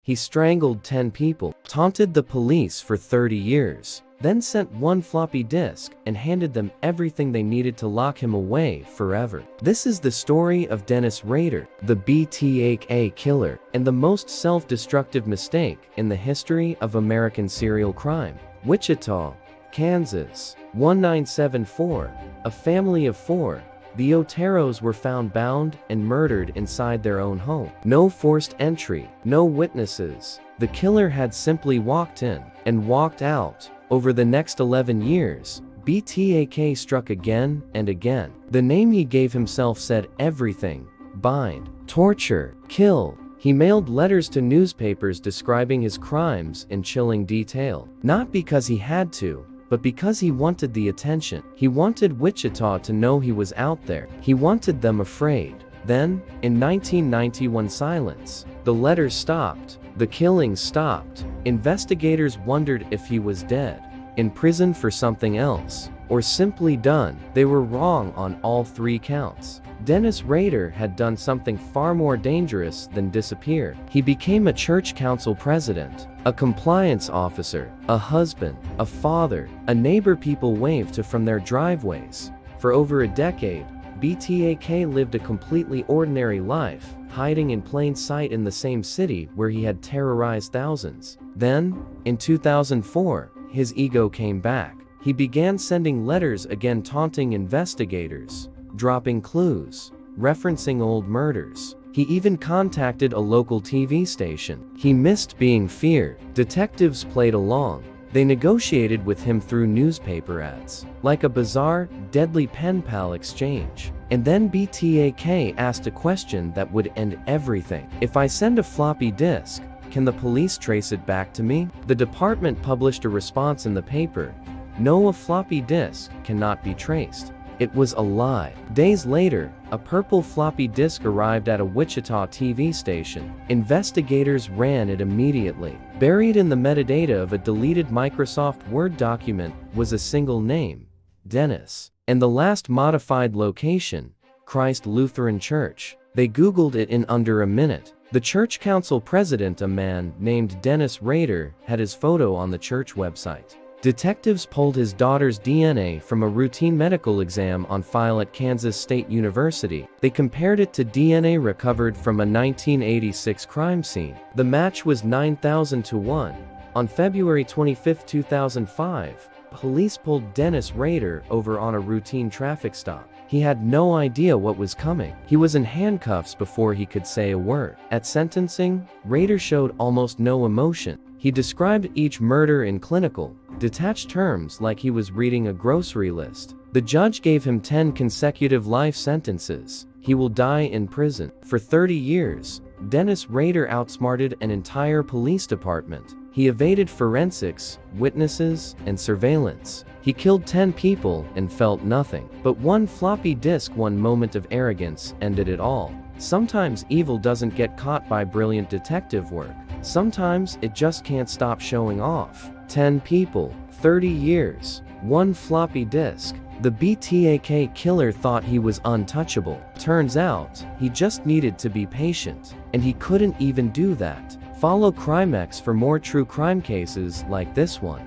He strangled 10 people, taunted the police for 30 years, then sent one floppy disk and handed them everything they needed to lock him away forever. This is the story of Dennis Rader, the BTK Killer, and the most self-destructive mistake in the history of American serial crime. Wichita, Kansas, 1974, a family of 4. The Oteros were found bound and murdered inside their own home. No forced entry, no witnesses. The killer had simply walked in and walked out. Over the next 11 years, BTK struck again and again. The name he gave himself said everything: bind, torture, kill. He mailed letters to newspapers describing his crimes in chilling detail. Not because he had to, but because he wanted the attention. He wanted Wichita to know he was out there. He wanted them afraid. Then, in 1991, silence. The letters stopped. The killings stopped. Investigators wondered if he was dead, in prison for something else, or simply done. They were wrong on all 3 counts. Dennis Rader had done something far more dangerous than disappear. He became a church council president, a compliance officer, a husband, a father, a neighbor people waved to from their driveways. For over a decade, BTK lived a completely ordinary life, hiding in plain sight in the same city where he had terrorized thousands. Then, in 2004, his ego came back. He began sending letters again, taunting investigators, dropping clues, referencing old murders. He even contacted a local TV station. He missed being feared. Detectives played along. They negotiated with him through newspaper ads, like a bizarre, deadly pen pal exchange. And then BTK asked a question that would end everything. If I send a floppy disk, can the police trace it back to me? The department published a response in the paper. No, a floppy disk cannot be traced. It was a lie. Days later, a purple floppy disk arrived at a Wichita TV station. Investigators ran it immediately. Buried in the metadata of a deleted Microsoft Word document was a single name: Dennis. And the last modified location, Christ Lutheran Church. They Googled it in under a minute. The church council president, a man named Dennis Rader, had his photo on the church website. Detectives pulled his daughter's DNA from a routine medical exam on file at Kansas State University. They compared it to DNA recovered from a 1986 crime scene. The match was 9,000 to 1. On February 25, 2005, police pulled Dennis Rader over on a routine traffic stop. He had no idea what was coming. He was in handcuffs before he could say a word. At sentencing, Rader showed almost no emotion. He described each murder in clinical, detached terms like he was reading a grocery list. The judge gave him 10 consecutive life sentences. He will die in prison. For 30 years, Dennis Rader outsmarted an entire police department. He evaded forensics, witnesses, and surveillance. He killed 10 people and felt nothing. But one floppy disk, one moment of arrogance, ended it all. Sometimes evil doesn't get caught by brilliant detective work. Sometimes it just can't stop showing off. 10 people, 30 years, one floppy disk. The BTK killer thought he was untouchable. Turns out, he just needed to be patient. And he couldn't even do that. Follow Crimex for more true crime cases like this one.